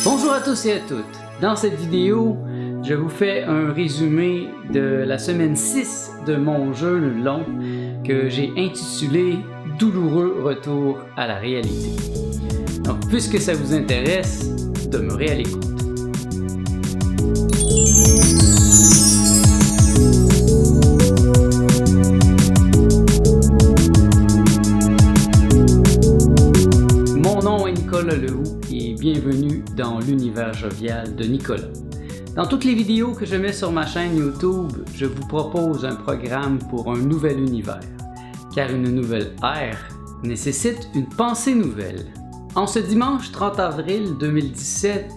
Bonjour à tous et à toutes. Dans cette vidéo, je vous fais un résumé de la semaine 6 de mon jeûne long que j'ai intitulé « Douloureux retour à la réalité ». Donc, puisque ça vous intéresse, demeurez à l'écoute. Mon nom est Nicolas Lehoux et bienvenue dans l'univers jovial de Nicolas. Dans toutes les vidéos que je mets sur ma chaîne YouTube, je vous propose un programme pour un nouvel univers, car une nouvelle ère nécessite une pensée nouvelle. En ce dimanche 30 avril 2017,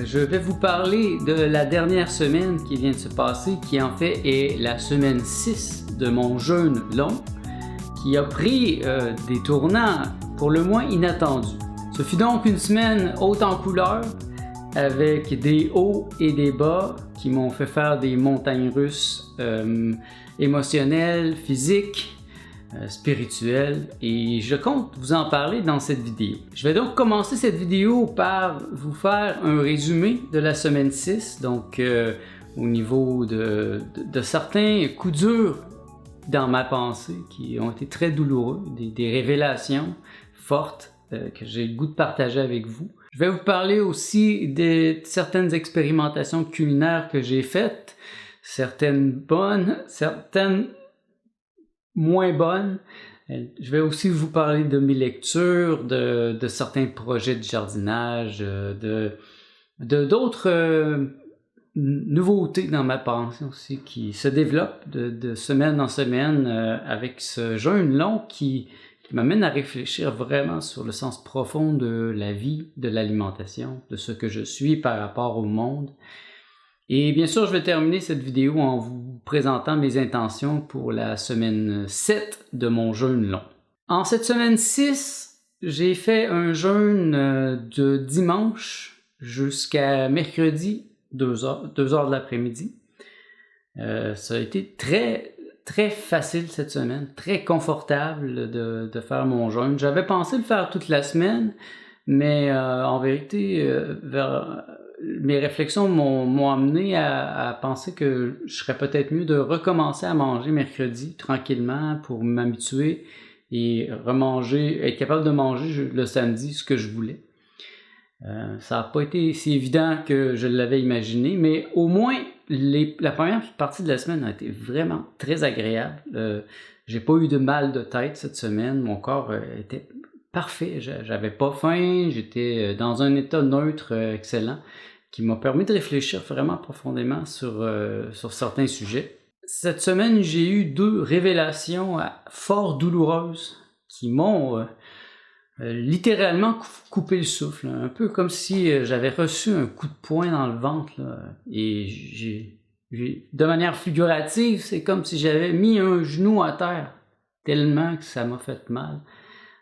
je vais vous parler de la dernière semaine qui vient de se passer, qui en fait est la semaine 6 de mon jeûne long, qui a pris des tournants pour le moins inattendus. Ce fut donc une semaine haute en couleurs, avec des hauts et des bas qui m'ont fait faire des montagnes russes émotionnelles, physiques, spirituelles, et je compte vous en parler dans cette vidéo. Je vais donc commencer cette vidéo par vous faire un résumé de la semaine 6, donc au niveau de certains coups durs dans ma pensée qui ont été très douloureux, des révélations fortes que j'ai le goût de partager avec vous. Je vais vous parler aussi de certaines expérimentations culinaires que j'ai faites, certaines bonnes, certaines moins bonnes. Je vais aussi vous parler de mes lectures, de certains projets de jardinage, d'autres nouveautés dans ma pensée aussi qui se développent de semaine en semaine avec ce jeûne long qui m'amène à réfléchir vraiment sur le sens profond de la vie, de l'alimentation, de ce que je suis par rapport au monde. Et bien sûr, je vais terminer cette vidéo en vous présentant mes intentions pour la semaine 7 de mon jeûne long. En cette semaine 6, j'ai fait un jeûne de dimanche jusqu'à mercredi, 2 heures de l'après-midi. Ça a été très facile cette semaine, très confortable de faire mon jeûne. J'avais pensé le faire toute la semaine, mais en vérité, mes réflexions m'ont amené à penser que je serais peut-être mieux de recommencer à manger mercredi tranquillement pour m'habituer et être capable de manger le samedi ce que je voulais. Ça n'a pas été si évident que je l'avais imaginé, mais au moins la première partie de la semaine a été vraiment très agréable. J'ai pas eu de mal de tête cette semaine, mon corps était parfait, j'avais pas faim, j'étais dans un état neutre excellent qui m'a permis de réfléchir vraiment profondément sur certains sujets. Cette semaine, j'ai eu 2 révélations fort douloureuses qui m'ont littéralement coupé le souffle, un peu comme si j'avais reçu un coup de poing dans le ventre, là, et de manière figurative, c'est comme si j'avais mis un genou à terre, tellement que ça m'a fait mal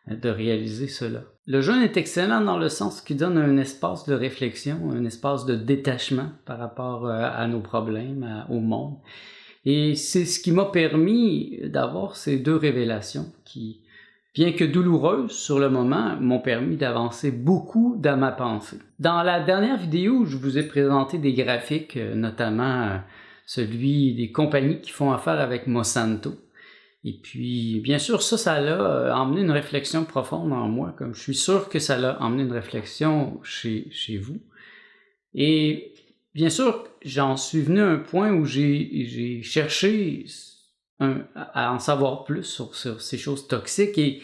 de réaliser cela. Le jeûne est excellent dans le sens qu'il donne un espace de réflexion, un espace de détachement par rapport à nos problèmes, au monde, et c'est ce qui m'a permis d'avoir ces 2 révélations qui, bien que douloureuses sur le moment, m'ont permis d'avancer beaucoup dans ma pensée. Dans la dernière vidéo, je vous ai présenté des graphiques, notamment celui des compagnies qui font affaire avec Monsanto. Et puis, bien sûr, ça l'a emmené une réflexion profonde en moi, comme je suis sûr que ça l'a emmené une réflexion chez vous. Et bien sûr, j'en suis venu à un point où j'ai cherché à en savoir plus sur ces choses toxiques, et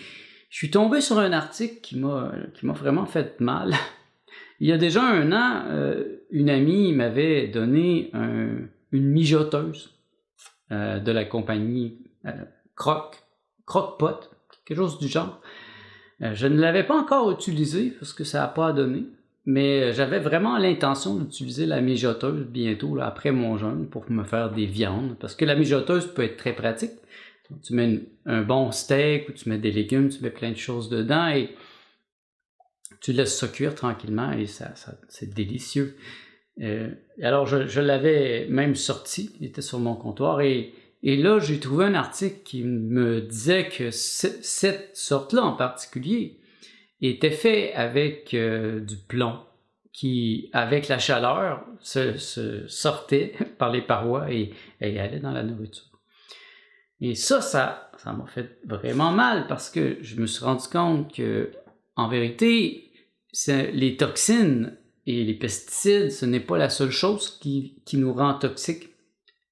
je suis tombé sur un article qui m'a vraiment fait mal. Il y a déjà 1 an, une amie m'avait donné une mijoteuse de la compagnie Croque-Pot, quelque chose du genre. Je ne l'avais pas encore utilisée parce que ça n'a pas donné, mais j'avais vraiment l'intention d'utiliser la mijoteuse bientôt, là, après mon jeûne, pour me faire des viandes, parce que la mijoteuse peut être très pratique. Tu mets un bon steak, ou tu mets des légumes, tu mets plein de choses dedans, et tu laisses ça cuire tranquillement, et c'est délicieux. Alors je l'avais même sorti, il était sur mon comptoir, et là j'ai trouvé un article qui me disait que cette sorte-là en particulier était fait avec du plomb, qui, avec la chaleur, se sortait par les parois et allait dans la nourriture. Et ça m'a fait vraiment mal parce que je me suis rendu compte que, en vérité, les toxines et les pesticides, ce n'est pas la seule chose qui nous rend toxiques.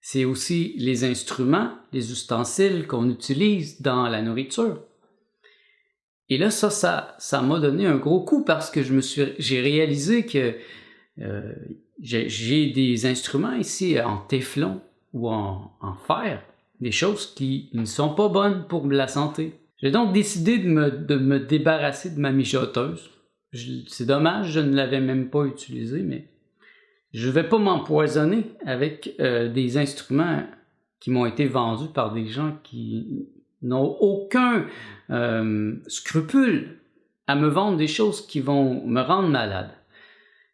C'est aussi les instruments, les ustensiles qu'on utilise dans la nourriture. Et là, ça m'a donné un gros coup parce que j'ai réalisé que j'ai des instruments ici en téflon ou en fer, des choses qui ne sont pas bonnes pour la santé. J'ai donc décidé de me débarrasser de ma mijoteuse. C'est dommage, je ne l'avais même pas utilisée, mais je ne vais pas m'empoisonner avec des instruments qui m'ont été vendus par des gens qui n'ont aucun scrupule à me vendre des choses qui vont me rendre malade.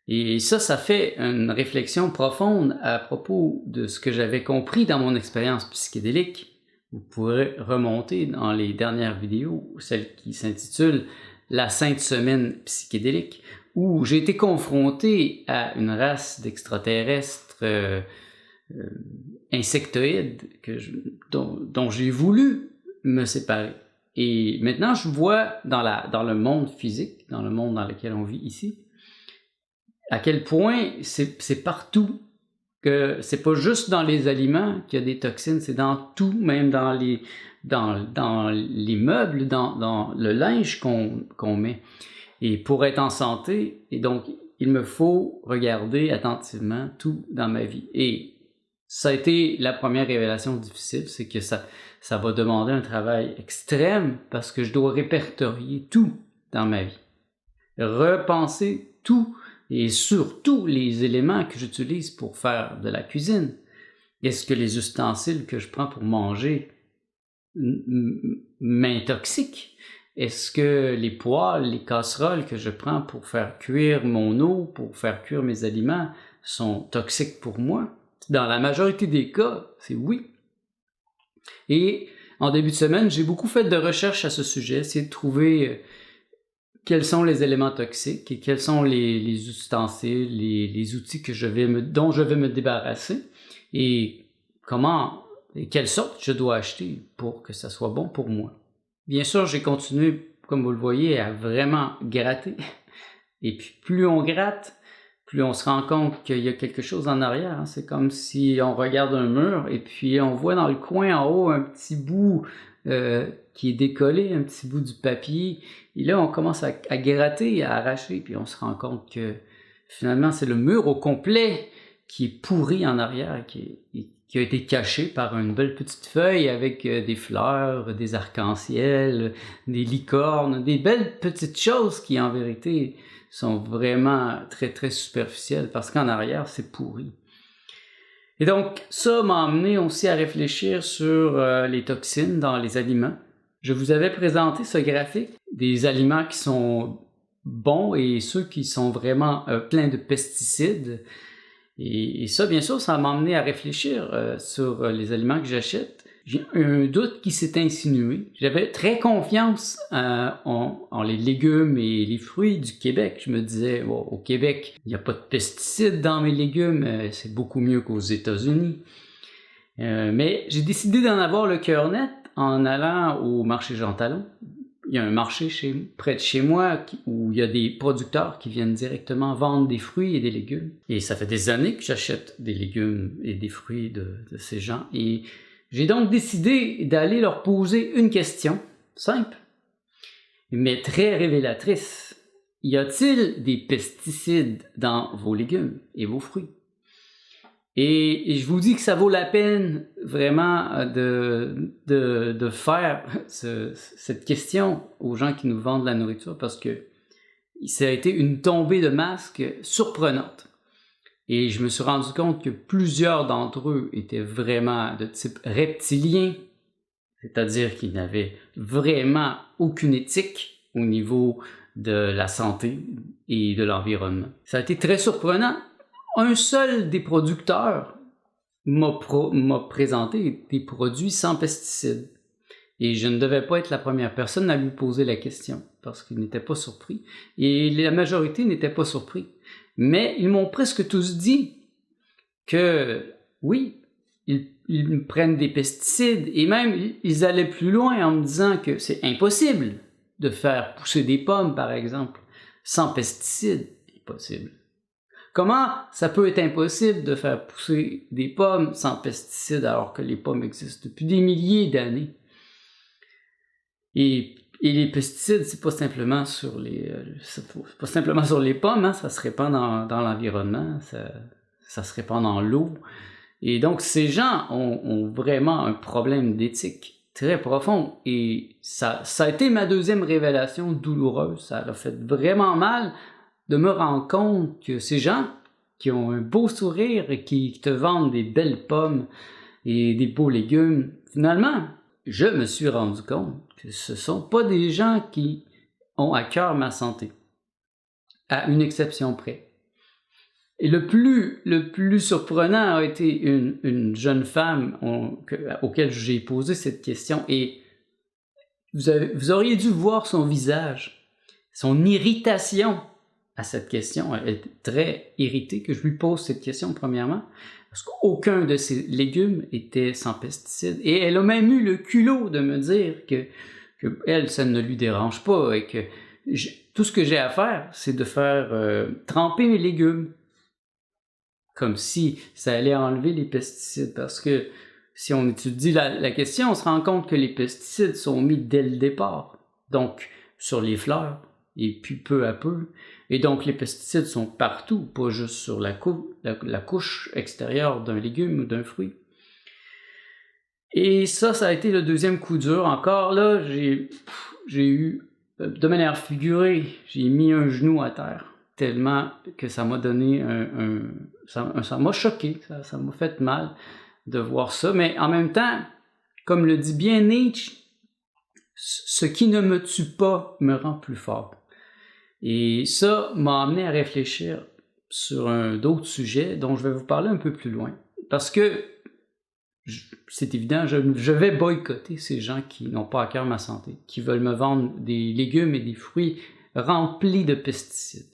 Et ça fait une réflexion profonde à propos de ce que j'avais compris dans mon expérience psychédélique. Vous pourrez remonter dans les dernières vidéos, celle qui s'intitule « La Sainte Semaine psychédélique », où j'ai été confronté à une race d'extraterrestres insectoïdes dont j'ai voulu me séparer. Et maintenant, je vois dans le monde physique, dans le monde dans lequel on vit ici, à quel point c'est partout, que c'est pas juste dans les aliments qu'il y a des toxines, c'est dans tout, même dans les meubles, dans le linge qu'on met. Et pour être en santé, et donc il me faut regarder attentivement tout dans ma vie. Et ça a été la première révélation difficile, c'est que ça va demander un travail extrême parce que je dois répertorier tout dans ma vie. Repenser tout et surtout les éléments que j'utilise pour faire de la cuisine. Est-ce que les ustensiles que je prends pour manger m'intoxiquent? Est-ce que les poêles, les casseroles que je prends pour faire cuire mon eau, pour faire cuire mes aliments, sont toxiques pour moi? Dans la majorité des cas, c'est oui. Et en début de semaine, j'ai beaucoup fait de recherches à ce sujet, essayer de trouver quels sont les éléments toxiques et quels sont les ustensiles, les outils dont je vais me débarrasser et quelle sorte je dois acheter pour que ça soit bon pour moi. Bien sûr, j'ai continué, comme vous le voyez, à vraiment gratter. Et puis, plus on gratte, plus on se rend compte qu'il y a quelque chose en arrière. C'est comme si on regarde un mur et puis on voit dans le coin en haut un petit bout qui est décollé, un petit bout du papier. Et là, on commence à gratter, à arracher, puis on se rend compte que finalement, c'est le mur au complet qui est pourri en arrière, qui a été caché par une belle petite feuille avec des fleurs, des arcs-en-ciel, des licornes, des belles petites choses qui en vérité sont vraiment très très superficielles parce qu'en arrière c'est pourri. Et donc ça m'a amené aussi à réfléchir sur les toxines dans les aliments. Je vous avais présenté ce graphique des aliments qui sont bons et ceux qui sont vraiment pleins de pesticides. Et ça, bien sûr, ça m'a amené à réfléchir sur les aliments que j'achète. J'ai un doute qui s'est insinué. J'avais très confiance en les légumes et les fruits du Québec. Je me disais, au Québec, il n'y a pas de pesticides dans mes légumes, c'est beaucoup mieux qu'aux États-Unis. Mais j'ai décidé d'en avoir le cœur net en allant au marché Jean Talon. Il y a un marché près de chez moi où il y a des producteurs qui viennent directement vendre des fruits et des légumes. Et ça fait des années que j'achète des légumes et des fruits de ces gens. Et j'ai donc décidé d'aller leur poser une question simple, mais très révélatrice. Y a-t-il des pesticides dans vos légumes et vos fruits? Et je vous dis que ça vaut la peine vraiment de faire cette question aux gens qui nous vendent la nourriture parce que ça a été une tombée de masque surprenante. Et je me suis rendu compte que plusieurs d'entre eux étaient vraiment de type reptilien, c'est-à-dire qu'ils n'avaient vraiment aucune éthique au niveau de la santé et de l'environnement. Ça a été très surprenant. Un seul des producteurs m'a présenté des produits sans pesticides. Et je ne devais pas être la première personne à lui poser la question, parce qu'il n'était pas surpris. Et la majorité n'était pas surpris. Mais ils m'ont presque tous dit que oui, ils prennent des pesticides et même ils allaient plus loin en me disant que c'est impossible de faire pousser des pommes, par exemple, sans pesticides. Impossible. Comment ça peut être impossible de faire pousser des pommes sans pesticides alors que les pommes existent depuis des milliers d'années? Et les pesticides, c'est pas simplement sur les pommes, hein, ça se répand dans l'environnement, ça se répand dans l'eau. Et donc, ces gens ont vraiment un problème d'éthique très profond. Et ça a été ma deuxième révélation douloureuse. Ça a fait vraiment mal de me rendre compte que ces gens qui ont un beau sourire et qui te vendent des belles pommes et des beaux légumes, finalement, je me suis rendu compte que ce ne sont pas des gens qui ont à cœur ma santé, à une exception près. Et le plus surprenant a été une jeune femme auquel j'ai posé cette question, et vous auriez dû voir son visage, son irritation à cette question. Elle était très irritée que je lui pose cette question, premièrement, parce qu'aucun de ces légumes était sans pesticides. Et elle a même eu le culot de me dire que elle, ça ne lui dérange pas et que tout ce que j'ai à faire, c'est de faire tremper mes légumes. Comme si ça allait enlever les pesticides. Parce que si on étudie la question, on se rend compte que les pesticides sont mis dès le départ. Donc, sur les fleurs, et puis peu à peu. Et donc, les pesticides sont partout, pas juste sur la couche extérieure d'un légume ou d'un fruit. Et ça a été le deuxième coup dur. Encore là, j'ai eu, de manière figurée, j'ai mis un genou à terre. Tellement que ça m'a donné ça m'a choqué, ça m'a fait mal de voir ça. Mais en même temps, comme le dit bien Nietzsche, ce qui ne me tue pas me rend plus fort. Et ça m'a amené à réfléchir sur d'autres sujets dont je vais vous parler un peu plus loin. Parce que, c'est évident, je vais boycotter ces gens qui n'ont pas à cœur ma santé, qui veulent me vendre des légumes et des fruits remplis de pesticides.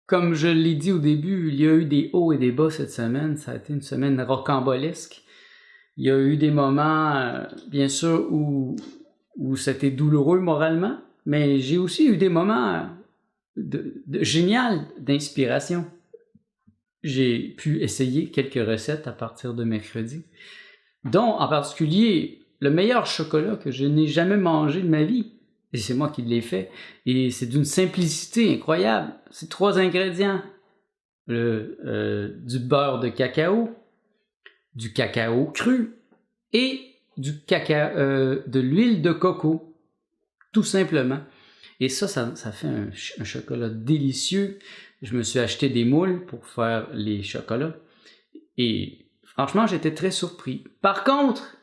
Comme je l'ai dit au début, il y a eu des hauts et des bas cette semaine. Ça a été une semaine rocambolesque. Il y a eu des moments, bien sûr, où c'était douloureux moralement, mais j'ai aussi eu des moments génial d'inspiration. J'ai pu essayer quelques recettes à partir de mercredi, dont en particulier le meilleur chocolat que je n'ai jamais mangé de ma vie. Et c'est moi qui l'ai fait. Et c'est d'une simplicité incroyable. C'est 3 ingrédients. Du beurre de cacao, du cacao cru et de l'huile de coco. Tout simplement. Et ça fait un chocolat délicieux. Je me suis acheté des moules pour faire les chocolats. Et franchement, j'étais très surpris. Par contre,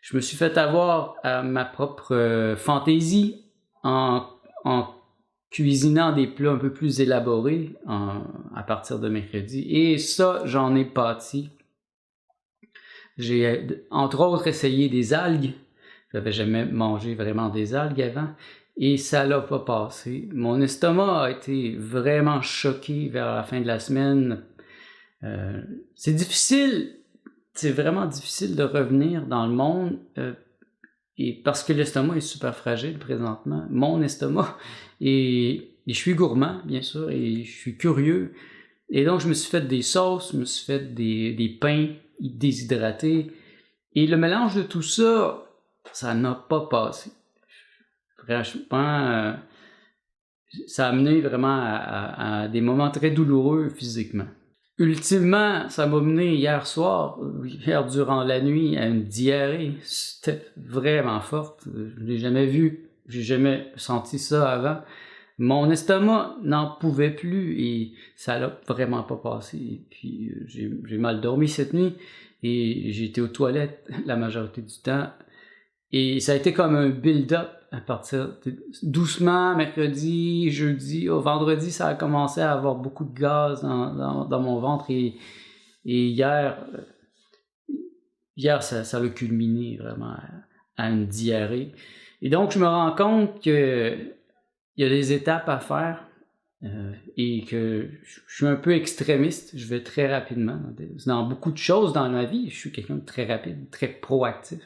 je me suis fait avoir à ma propre fantaisie en cuisinant des plats un peu plus élaborés à partir de mercredi. Et ça, j'en ai pâti. J'ai, entre autres, essayé des algues. J'avais jamais mangé vraiment des algues avant. Et ça l'a pas passé. Mon estomac a été vraiment choqué vers la fin de la semaine. C'est vraiment difficile de revenir dans le monde. Et parce que l'estomac est super fragile présentement, mon estomac, et je suis gourmand, bien sûr, et je suis curieux. Et donc, je me suis fait des sauces, je me suis fait des pains déshydratés. Et le mélange de tout ça, ça n'a pas passé. Franchement, ça a amené vraiment à des moments très douloureux physiquement. Ultimement, ça m'a mené hier durant la nuit, à une diarrhée. C'était vraiment forte. Je l'ai jamais vu, j'ai jamais senti ça avant. Mon estomac n'en pouvait plus et ça l'a vraiment pas passé. Et puis j'ai mal dormi cette nuit et j'ai été aux toilettes la majorité du temps. Et ça a été comme un build-up à partir doucement, mercredi, jeudi, au vendredi, ça a commencé à avoir beaucoup de gaz dans mon ventre et hier, ça a culminé vraiment à une diarrhée. Et donc, je me rends compte que il y a des étapes à faire et que je suis un peu extrémiste, je vais très rapidement dans beaucoup de choses dans ma vie, je suis quelqu'un de très rapide, très proactif.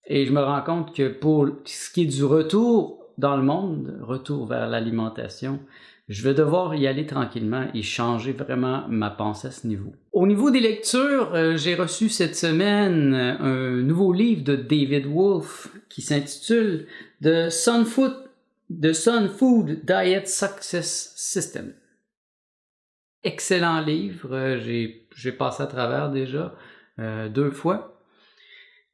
Et je me rends compte que pour ce qui est du retour dans le monde, retour vers l'alimentation, je vais devoir y aller tranquillement et changer vraiment ma pensée à ce niveau. Au niveau des lectures, j'ai reçu cette semaine un nouveau livre de David Wolfe qui s'intitule The Sun Food Diet Success System. Excellent livre, j'ai passé à travers déjà 2 fois.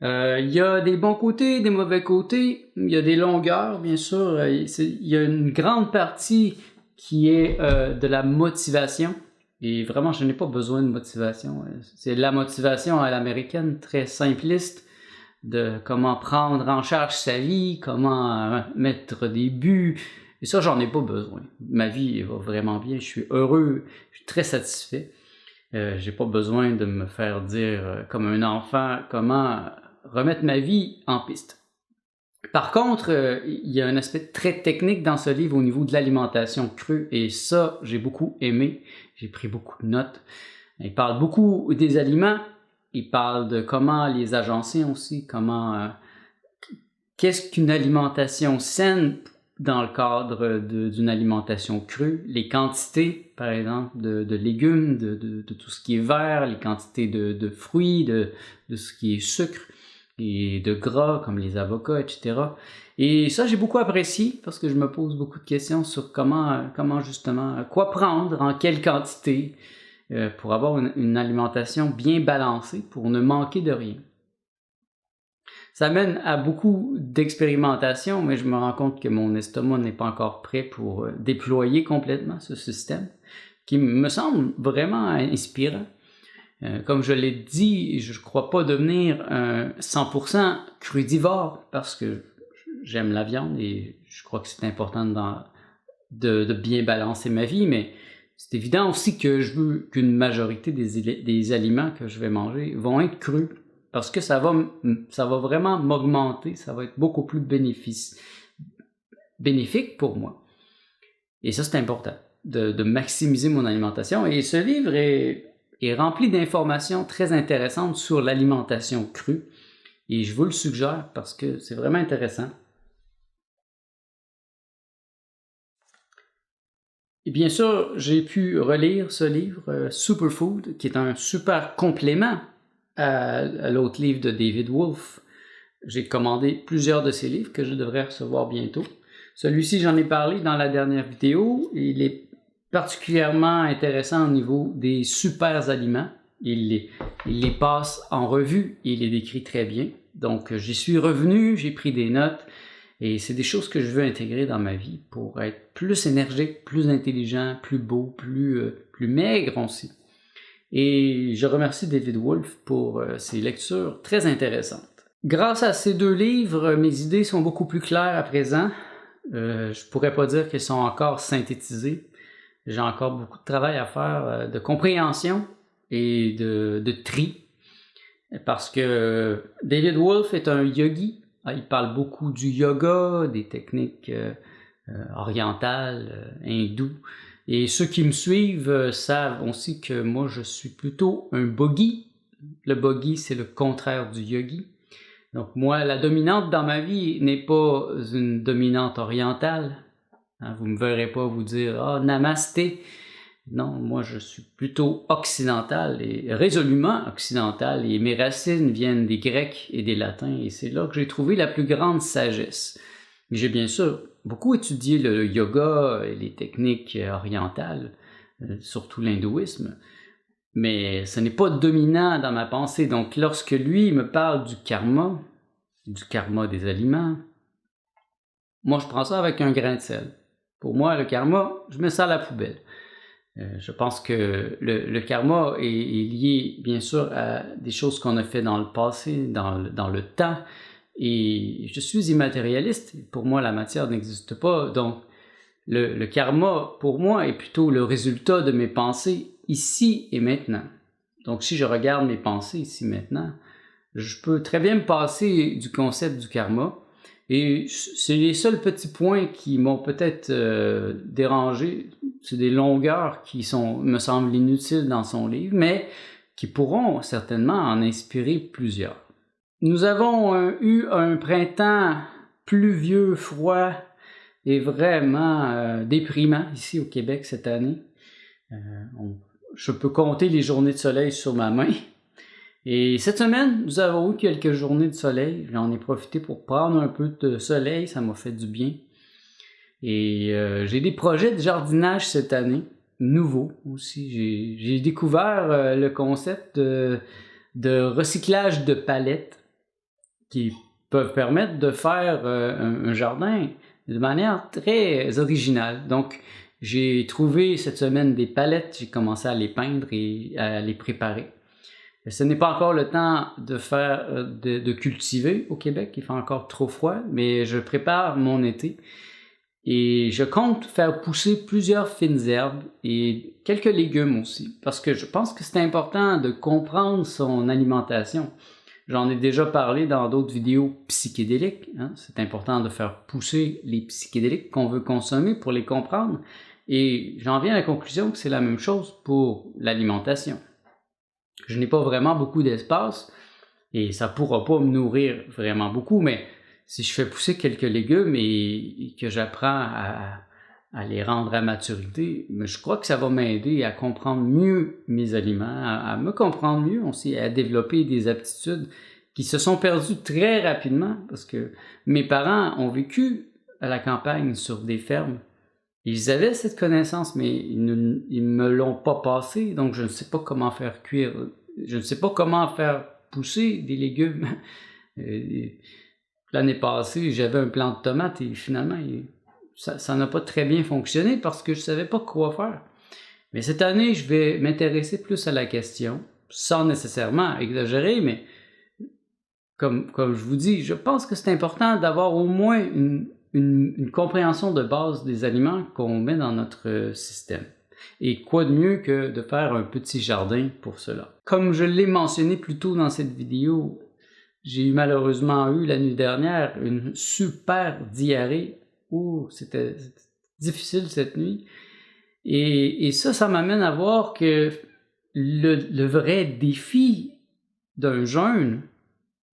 Il y a des bons côtés, des mauvais côtés, il y a des longueurs, bien sûr. Il y a une grande partie qui est de la motivation. Et vraiment, je n'ai pas besoin de motivation. C'est la motivation à l'américaine, très simpliste, de comment prendre en charge sa vie, comment mettre des buts. Et ça, j'en ai pas besoin. Ma vie va vraiment bien, je suis heureux, je suis très satisfait. J'ai pas besoin de me faire dire comme un enfant comment remettre ma vie en piste. Par contre, il y a un aspect très technique dans ce livre au niveau de l'alimentation crue et ça, j'ai beaucoup aimé. J'ai pris beaucoup de notes. Il parle beaucoup des aliments. Il parle de comment les agencer aussi, qu'est-ce qu'une alimentation saine dans le cadre d'une alimentation crue, les quantités, par exemple, de légumes, de tout ce qui est vert, les quantités de fruits, de ce qui est sucre et de gras comme les avocats, etc. Et ça, j'ai beaucoup apprécié parce que je me pose beaucoup de questions sur comment justement, quoi prendre, en quelle quantité, pour avoir une alimentation bien balancée, pour ne manquer de rien. Ça mène à beaucoup d'expérimentation, mais je me rends compte que mon estomac n'est pas encore prêt pour déployer complètement ce système, qui me semble vraiment inspirant. Comme je l'ai dit, je ne crois pas devenir un 100% crudivore parce que j'aime la viande et je crois que c'est important de bien balancer ma vie, mais c'est évident aussi que je veux qu'une majorité des aliments que je vais manger vont être crus parce que ça va vraiment m'augmenter, ça va être beaucoup plus bénéfique pour moi. Et ça, c'est important, de maximiser mon alimentation. Et ce livre est rempli d'informations très intéressantes sur l'alimentation crue. Et je vous le suggère parce que c'est vraiment intéressant. Et bien sûr, j'ai pu relire ce livre, Superfood, qui est un super complément à l'autre livre de David Wolfe. J'ai commandé plusieurs de ses livres que je devrais recevoir bientôt. Celui-ci, j'en ai parlé dans la dernière vidéo. Il est particulièrement intéressant au niveau des super aliments. Il les passe en revue et il les décrit très bien. Donc, j'y suis revenu, j'ai pris des notes et c'est des choses que je veux intégrer dans ma vie pour être plus énergique, plus intelligent, plus beau, plus maigre aussi. Et je remercie David Wolfe pour ses lectures très intéressantes. Grâce à ces 2 livres, mes idées sont beaucoup plus claires à présent. Je pourrais pas dire qu'elles sont encore synthétisées. J'ai encore beaucoup de travail à faire de compréhension et de tri. Parce que David Wolfe est un yogi. Il parle beaucoup du yoga, des techniques orientales, hindoues. Et ceux qui me suivent savent aussi que moi, je suis plutôt un bogi. Le bogi, c'est le contraire du yogi. Donc moi, la dominante dans ma vie n'est pas une dominante orientale. Vous ne me verrez pas vous dire « Ah, namasté ». Non, moi je suis plutôt occidental et résolument occidental et mes racines viennent des Grecs et des Latins et c'est là que j'ai trouvé la plus grande sagesse. J'ai bien sûr beaucoup étudié le yoga et les techniques orientales, surtout l'hindouisme, mais ce n'est pas dominant dans ma pensée. Donc lorsque lui me parle du karma des aliments, moi je prends ça avec un grain de sel. Pour moi, le karma, je mets ça à la poubelle. Je pense que le karma est lié bien sûr à des choses qu'on a fait dans le passé, dans le temps, et je suis immatérialiste. Pour moi, la matière n'existe pas, donc le karma, pour moi, est plutôt le résultat de mes pensées ici et maintenant. Donc si je regarde mes pensées ici maintenant, je peux très bien me passer du concept du karma Et c'est les seuls petits points qui m'ont peut-être dérangé. C'est des longueurs qui me semblent inutiles dans son livre, mais qui pourront certainement en inspirer plusieurs. Nous avons eu un printemps pluvieux, froid et vraiment déprimant ici au Québec cette année. Je peux compter les journées de soleil sur ma main. Et cette semaine, nous avons eu quelques journées de soleil. J'en ai profité pour prendre un peu de soleil, ça m'a fait du bien. Et j'ai des projets de jardinage cette année, nouveaux aussi. J'ai découvert le concept de recyclage de palettes qui peuvent permettre de faire un jardin de manière très originale. Donc, j'ai trouvé cette semaine des palettes, j'ai commencé à les peindre et à les préparer. Ce n'est pas encore le temps de cultiver au Québec, il fait encore trop froid, mais je prépare mon été et je compte faire pousser plusieurs fines herbes et quelques légumes aussi, parce que je pense que c'est important de comprendre son alimentation. J'en ai déjà parlé dans d'autres vidéos psychédéliques, hein? C'est important de faire pousser les psychédéliques qu'on veut consommer pour les comprendre, et j'en viens à la conclusion que c'est la même chose pour l'alimentation. Je n'ai pas vraiment beaucoup d'espace et ça pourra pas me nourrir vraiment beaucoup, mais si je fais pousser quelques légumes et que j'apprends à les rendre à maturité, je crois que ça va m'aider à comprendre mieux mes aliments, à me comprendre mieux aussi, à développer des aptitudes qui se sont perdues très rapidement parce que mes parents ont vécu à la campagne sur des fermes. Ils avaient cette connaissance, mais ils me l'ont pas passée, donc je ne sais pas comment faire cuire, je ne sais pas comment faire pousser des légumes. L'année passée, j'avais un plant de tomates et finalement, ça n'a pas très bien fonctionné parce que je savais pas quoi faire. Mais cette année, je vais m'intéresser plus à la question, sans nécessairement exagérer, mais comme je vous dis, je pense que c'est important d'avoir au moins une compréhension de base des aliments qu'on met dans notre système. Et quoi de mieux que de faire un petit jardin pour cela. Comme je l'ai mentionné plus tôt dans cette vidéo, j'ai malheureusement eu la nuit dernière une super diarrhée. C'était difficile cette nuit. Et ça m'amène à voir que le vrai défi d'un jeûne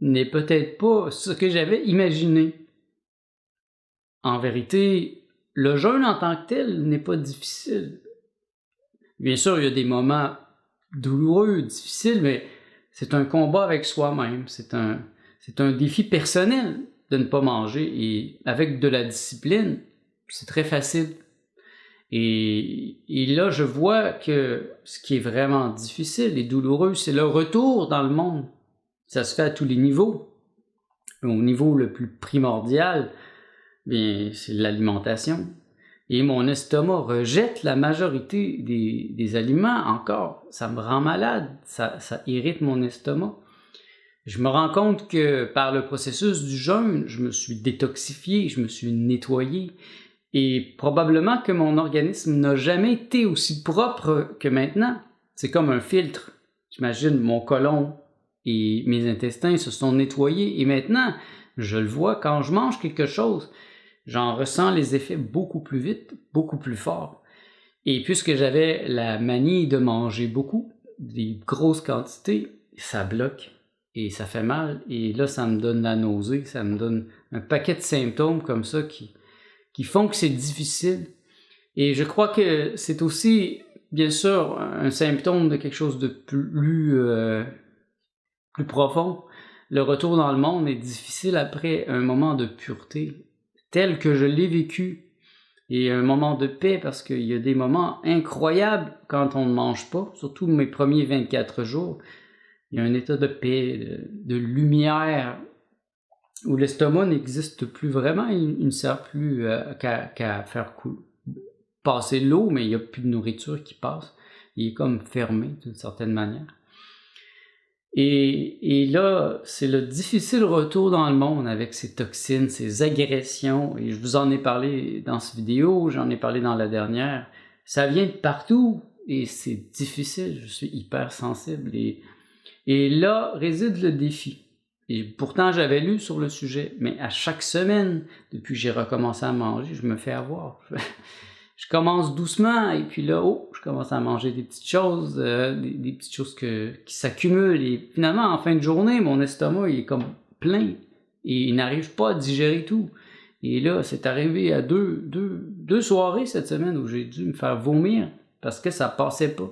n'est peut-être pas ce que j'avais imaginé. En vérité, le jeûne en tant que tel n'est pas difficile. Bien sûr, il y a des moments douloureux, difficiles, mais c'est un combat avec soi-même. C'est un défi personnel de ne pas manger et avec de la discipline, c'est très facile. Et là, je vois que ce qui est vraiment difficile et douloureux, c'est le retour dans le monde. Ça se fait à tous les niveaux. Au niveau le plus primordial, bien, c'est l'alimentation. Et mon estomac rejette la majorité des aliments encore. Ça me rend malade, ça irrite mon estomac. Je me rends compte que par le processus du jeûne, je me suis détoxifié, je me suis nettoyé. Et probablement que mon organisme n'a jamais été aussi propre que maintenant. C'est comme un filtre. J'imagine mon côlon et mes intestins se sont nettoyés et maintenant, je le vois quand je mange quelque chose. J'en ressens les effets beaucoup plus vite, beaucoup plus fort. Et puisque j'avais la manie de manger beaucoup, des grosses quantités, ça bloque et ça fait mal. Et là, ça me donne la nausée, ça me donne un paquet de symptômes comme ça qui font que c'est difficile. Et je crois que c'est aussi, bien sûr, un symptôme de quelque chose de plus profond. Le retour dans le monde est difficile après un moment de pureté, tel que je l'ai vécu, et un moment de paix, parce qu'il y a des moments incroyables quand on ne mange pas, surtout mes premiers 24 jours. Il y a un état de paix, de lumière, où l'estomac n'existe plus vraiment, il ne sert plus qu'à faire passer l'eau, mais il n'y a plus de nourriture qui passe. Il est comme fermé d'une certaine manière. Et là, c'est le difficile retour dans le monde avec ces toxines, ces agressions, et je vous en ai parlé dans cette vidéo, j'en ai parlé dans la dernière. Ça vient de partout et c'est difficile, je suis hyper sensible. Et là réside le défi. Et pourtant, j'avais lu sur le sujet, mais à chaque semaine, depuis que j'ai recommencé à manger, je me fais avoir. Je commence doucement, et puis là, je commence à manger des petites choses, des petites choses qui s'accumulent, et finalement, en fin de journée, mon estomac, il est comme plein, et il n'arrive pas à digérer tout. Et là, c'est arrivé à deux soirées cette semaine où j'ai dû me faire vomir, parce que ça passait pas.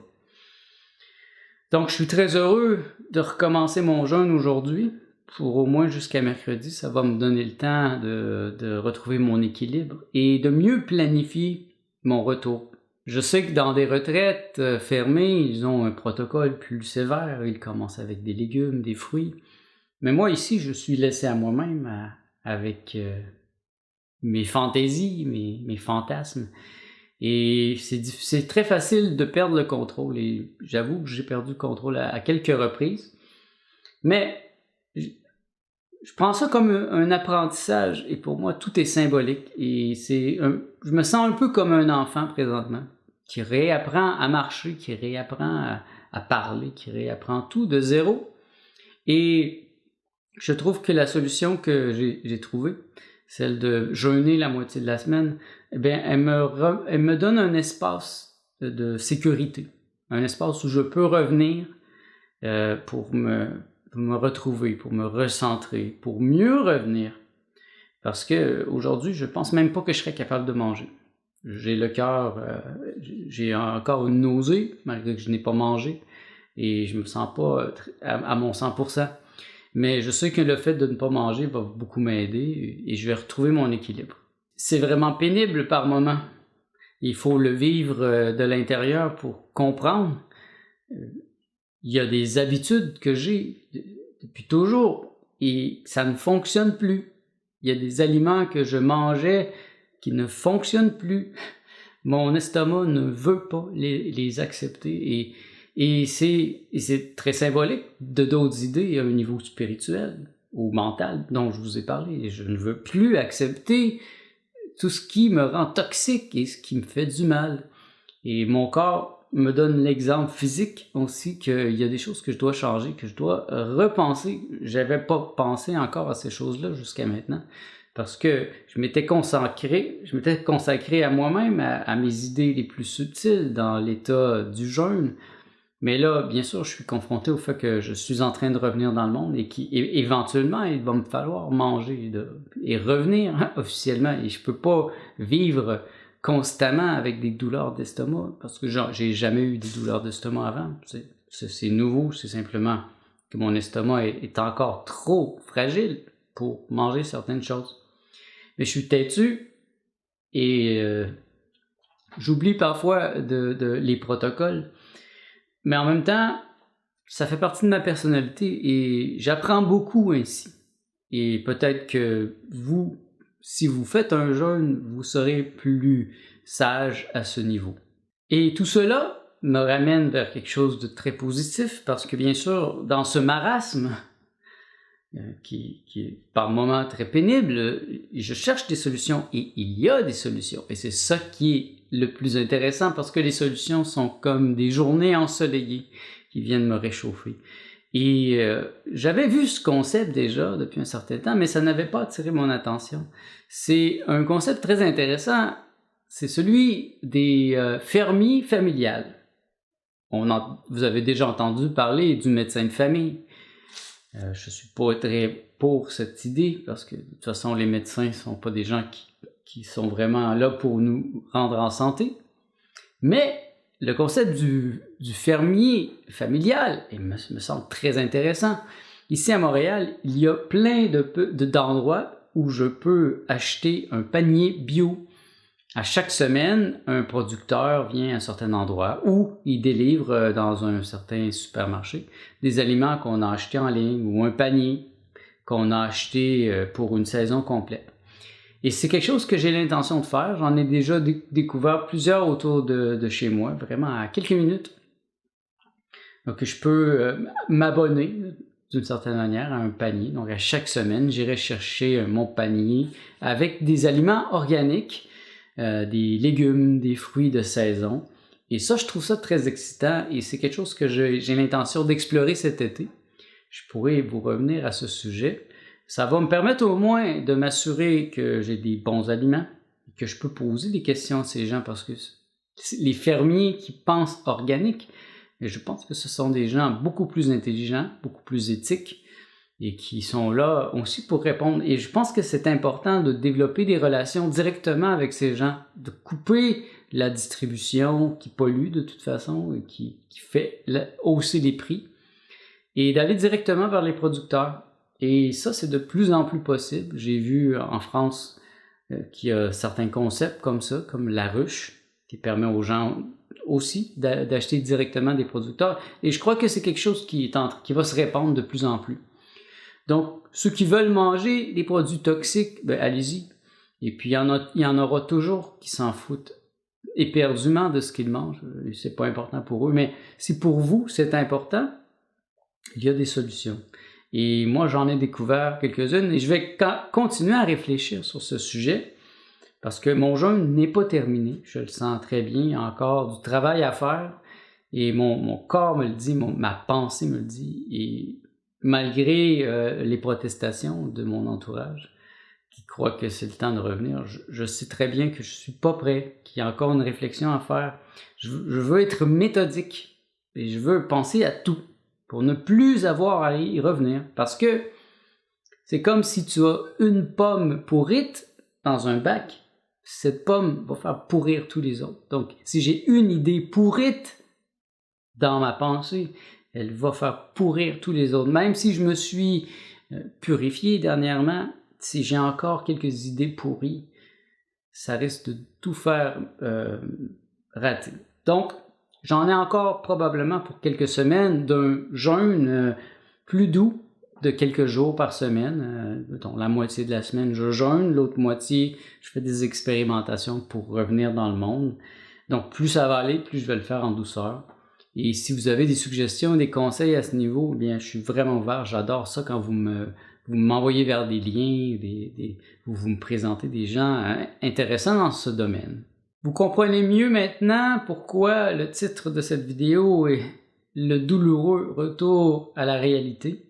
Donc, je suis très heureux de recommencer mon jeûne aujourd'hui, pour au moins jusqu'à mercredi. Ça va me donner le temps de retrouver mon équilibre et de mieux planifier mon retour. Je sais que dans des retraites fermées, ils ont un protocole plus sévère. Ils commencent avec des légumes, des fruits. Mais moi, ici, je suis laissé à moi-même avec mes fantaisies, mes fantasmes. Et c'est très facile de perdre le contrôle. Et j'avoue que j'ai perdu le contrôle à quelques reprises. Mais je prends ça comme un apprentissage, et pour moi, tout est symbolique. Et je me sens un peu comme un enfant présentement, qui réapprend à marcher, qui réapprend à parler, qui réapprend tout de zéro. Et je trouve que la solution que j'ai trouvée, celle de jeûner la moitié de la semaine, eh bien, elle me donne un espace de sécurité, un espace où je peux revenir pour me retrouver, pour me recentrer, pour mieux revenir. Parce que aujourd'hui, je pense même pas que je serais capable de manger. J'ai le cœur, j'ai encore une nausée, malgré que je n'ai pas mangé, et je me sens pas à mon 100%. Mais je sais que le fait de ne pas manger va beaucoup m'aider, et je vais retrouver mon équilibre. C'est vraiment pénible par moments. Il faut le vivre de l'intérieur pour comprendre. Il y a des habitudes que j'ai depuis toujours et ça ne fonctionne plus. Il y a des aliments que je mangeais qui ne fonctionnent plus. Mon estomac ne veut pas les accepter et c'est très symbolique de d'autres idées à un niveau spirituel ou mental dont je vous ai parlé. Je ne veux plus accepter tout ce qui me rend toxique et ce qui me fait du mal. Et mon corps me donne l'exemple physique aussi qu'il y a des choses que je dois changer, que je dois repenser. J'avais pas pensé encore à ces choses-là jusqu'à maintenant parce que je m'étais consacré à moi-même, à mes idées les plus subtiles dans l'état du jeûne. Mais là, bien sûr, je suis confronté au fait que je suis en train de revenir dans le monde et éventuellement, il va me falloir manger et revenir officiellement. Et je peux pas vivre constamment avec des douleurs d'estomac, parce que j'ai jamais eu des douleurs d'estomac avant. C'est nouveau, c'est simplement que mon estomac est encore trop fragile pour manger certaines choses. Mais je suis têtu et j'oublie parfois les protocoles. Mais en même temps, ça fait partie de ma personnalité et j'apprends beaucoup ainsi. Et peut-être que vous, si vous faites un jeûne, vous serez plus sage à ce niveau. Et tout cela me ramène vers quelque chose de très positif parce que bien sûr, dans ce marasme, qui est par moments très pénible, je cherche des solutions et il y a des solutions. Et c'est ça qui est le plus intéressant parce que les solutions sont comme des journées ensoleillées qui viennent me réchauffer. Et j'avais vu ce concept déjà depuis un certain temps, mais ça n'avait pas attiré mon attention. C'est un concept très intéressant, c'est celui des fermiers familiales. Vous avez déjà entendu parler du médecin de famille. Je suis pas très pour cette idée parce que de toute façon les médecins sont pas des gens qui sont vraiment là pour nous rendre en santé. Mais le concept du fermier familial me semble très intéressant. Ici à Montréal, il y a plein d'endroits où je peux acheter un panier bio. À chaque semaine, un producteur vient à un certain endroit où il délivre dans un certain supermarché des aliments qu'on a achetés en ligne ou un panier qu'on a acheté pour une saison complète. Et c'est quelque chose que j'ai l'intention de faire. J'en ai déjà découvert plusieurs autour de chez moi, vraiment à quelques minutes. Donc je peux m'abonner d'une certaine manière à un panier. Donc à chaque semaine, j'irai chercher mon panier avec des aliments organiques, des légumes, des fruits de saison. Et ça, je trouve ça très excitant et c'est quelque chose que j'ai l'intention d'explorer cet été. je pourrais vous revenir à ce sujet. Ça va me permettre au moins de m'assurer que j'ai des bons aliments, que je peux poser des questions à ces gens parce que les fermiers qui pensent organique, je pense que ce sont des gens beaucoup plus intelligents, beaucoup plus éthiques et qui sont là aussi pour répondre. Et je pense que c'est important de développer des relations directement avec ces gens, de couper la distribution qui pollue de toute façon et qui fait hausser les prix et d'aller directement vers les producteurs. Et ça, c'est de plus en plus possible. J'ai vu en France qu'il y a certains concepts comme ça, comme la ruche, qui permet aux gens aussi d'acheter directement des producteurs. Et je crois que c'est quelque chose qui va se répandre de plus en plus. Donc, ceux qui veulent manger des produits toxiques, ben allez-y. Et puis, il y en aura toujours qui s'en foutent éperdument de ce qu'ils mangent. C'est pas important pour eux. Mais si pour vous, c'est important, il y a des solutions. Et moi, j'en ai découvert quelques-unes et je vais continuer à réfléchir sur ce sujet parce que mon jeûne n'est pas terminé. Je le sens très bien. Il y a encore du travail à faire et mon corps me le dit, ma pensée me le dit. Et malgré les protestations de mon entourage qui croient que c'est le temps de revenir, je sais très bien que je ne suis pas prêt, qu'il y a encore une réflexion à faire. Je veux être méthodique et je veux penser à tout pour ne plus avoir à y revenir. Parce que c'est comme si tu as une pomme pourrite dans un bac, cette pomme va faire pourrir tous les autres. Donc, si j'ai une idée pourrite dans ma pensée, elle va faire pourrir tous les autres. Même si je me suis purifié dernièrement, si j'ai encore quelques idées pourries, ça risque de tout faire rater. Donc, j'en ai encore probablement pour quelques semaines d'un jeûne plus doux de quelques jours par semaine. Donc, la moitié de la semaine, je jeûne, l'autre moitié, je fais des expérimentations pour revenir dans le monde. Donc, plus ça va aller, plus je vais le faire en douceur. Et si vous avez des suggestions, des conseils à ce niveau, eh bien, je suis vraiment ouvert. J'adore ça quand vous m'envoyez vers des liens, vous me présentez des gens intéressants dans ce domaine. Vous comprenez mieux maintenant pourquoi le titre de cette vidéo est « Le douloureux retour à la réalité ».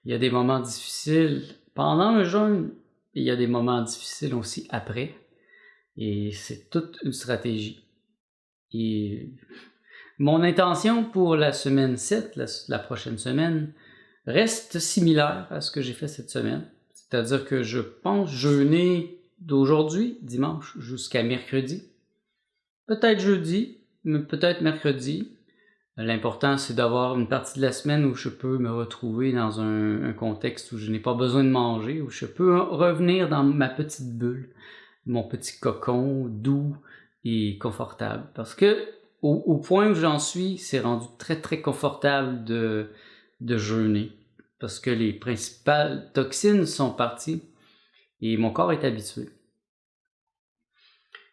Il y a des moments difficiles pendant le jeûne et il y a des moments difficiles aussi après. Et c'est toute une stratégie. Et mon intention pour la semaine 7, la prochaine semaine, reste similaire à ce que j'ai fait cette semaine. C'est-à-dire que je pense jeûner d'aujourd'hui, dimanche, jusqu'à mercredi. Peut-être jeudi, mais peut-être mercredi. L'important, c'est d'avoir une partie de la semaine où je peux me retrouver dans un contexte où je n'ai pas besoin de manger, où je peux revenir dans ma petite bulle, mon petit cocon doux et confortable. Parce que au point où j'en suis, c'est rendu très très confortable de jeûner. Parce que les principales toxines sont parties et mon corps est habitué.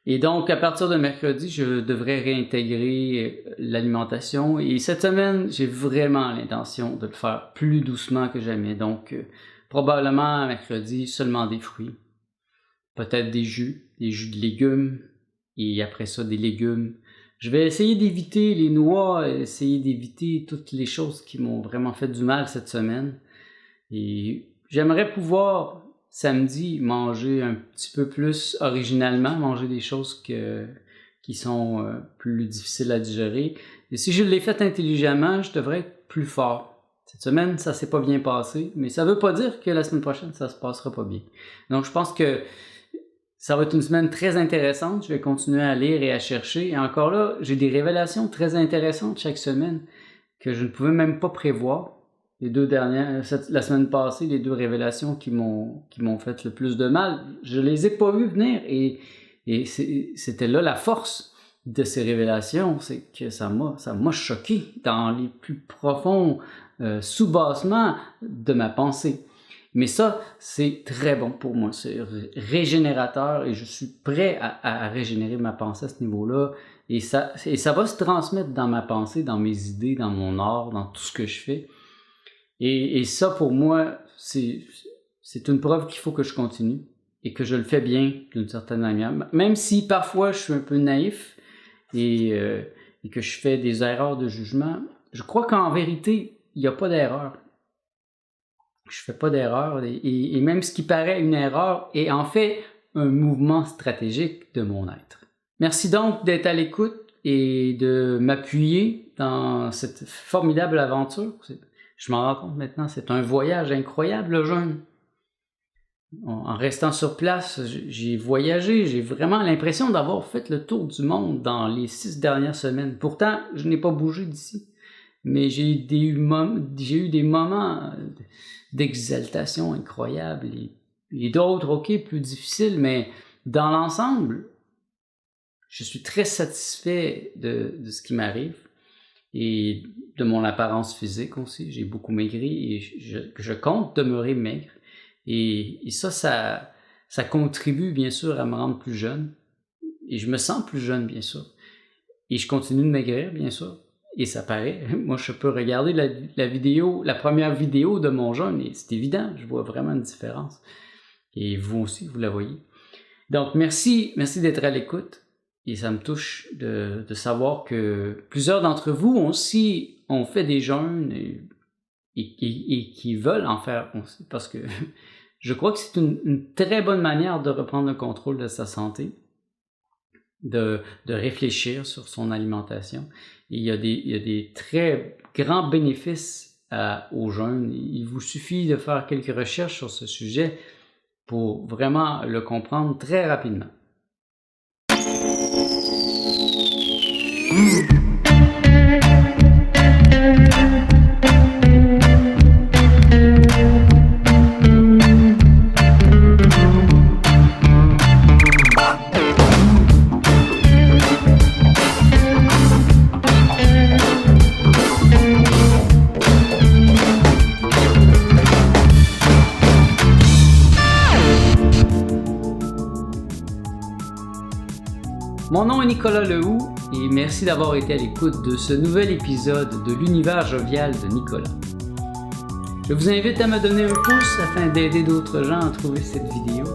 Et donc, à partir de mercredi, je devrais réintégrer l'alimentation. Et cette semaine, j'ai vraiment l'intention de le faire plus doucement que jamais. Donc, probablement mercredi, seulement des fruits. Peut-être des jus de légumes. Et après ça, des légumes. Je vais essayer d'éviter les noix, essayer d'éviter toutes les choses qui m'ont vraiment fait du mal cette semaine. Et j'aimerais pouvoir samedi manger un petit peu plus originalement, manger des choses qui sont plus difficiles à digérer. Et si je l'ai fait intelligemment, je devrais être plus fort. Cette semaine, ça s'est pas bien passé, mais ça veut pas dire que la semaine prochaine, ça se passera pas bien. Donc, je pense que ça va être une semaine très intéressante. Je vais continuer à lire et à chercher. Et encore là, j'ai des révélations très intéressantes chaque semaine que je ne pouvais même pas prévoir. Les deux dernières, la semaine passée, les deux révélations qui m'ont fait le plus de mal, je les ai pas vues venir et c'était là la force de ces révélations, c'est que ça m'a choqué dans les plus profonds sous-bassements de ma pensée. Mais ça, c'est très bon pour moi, c'est régénérateur et je suis prêt à régénérer ma pensée à ce niveau-là. Et ça va se transmettre dans ma pensée, dans mes idées, dans mon art, dans tout ce que je fais. Et ça, pour moi, c'est une preuve qu'il faut que je continue et que je le fais bien d'une certaine manière. Même si parfois je suis un peu naïf et que je fais des erreurs de jugement, je crois qu'en vérité, il n'y a pas d'erreur. je fais pas d'erreur. Et même ce qui paraît une erreur est en fait un mouvement stratégique de mon être. Merci donc d'être à l'écoute et de m'appuyer dans cette formidable aventure. Je m'en rends compte maintenant, c'est un voyage incroyable, le jeûne. En restant sur place, j'ai voyagé, j'ai vraiment l'impression d'avoir fait le tour du monde dans les 6 dernières semaines. Pourtant, je n'ai pas bougé d'ici. Mais j'ai eu des moments d'exaltation incroyables et d'autres, ok, plus difficiles, mais dans l'ensemble, je suis très satisfait de ce qui m'arrive et de mon apparence physique aussi. J'ai beaucoup maigri et je compte demeurer maigre. Et ça contribue bien sûr à me rendre plus jeune. Et je me sens plus jeune, bien sûr. Et je continue de maigrir, bien sûr. Et ça paraît. Moi, je peux regarder la première vidéo de mon jeûne et c'est évident, je vois vraiment une différence. Et vous aussi, vous la voyez. Donc, merci d'être à l'écoute. Et ça me touche de savoir que plusieurs d'entre vous aussi ont fait des jeûnes et qui veulent en faire aussi. Parce que je crois que c'est une très bonne manière de reprendre le contrôle de sa santé, de réfléchir sur son alimentation. Et il y a des très grands bénéfices au jeûne. Il vous suffit de faire quelques recherches sur ce sujet pour vraiment le comprendre très rapidement. Mon nom est Nicolas Lehoux et merci d'avoir été à l'écoute de ce nouvel épisode de l'univers jovial de Nicolas. Je vous invite à me donner un pouce afin d'aider d'autres gens à trouver cette vidéo.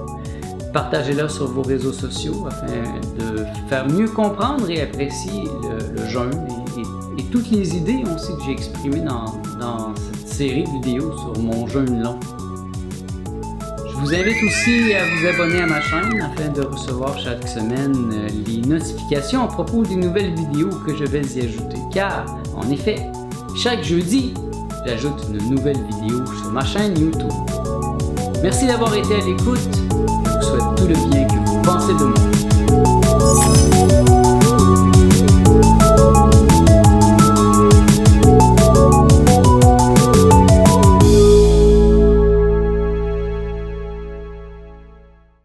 Partagez-la sur vos réseaux sociaux afin de faire mieux comprendre et apprécier le jeûne et toutes les idées aussi que j'ai exprimées dans cette série de vidéos sur mon jeûne long. Je vous invite aussi à vous abonner à ma chaîne afin de recevoir chaque semaine les notifications à propos des nouvelles vidéos que je vais y ajouter. Car, en effet, chaque jeudi, j'ajoute une nouvelle vidéo sur ma chaîne YouTube. Merci d'avoir été à l'écoute. Je vous souhaite tout le bien que vous pensez de moi.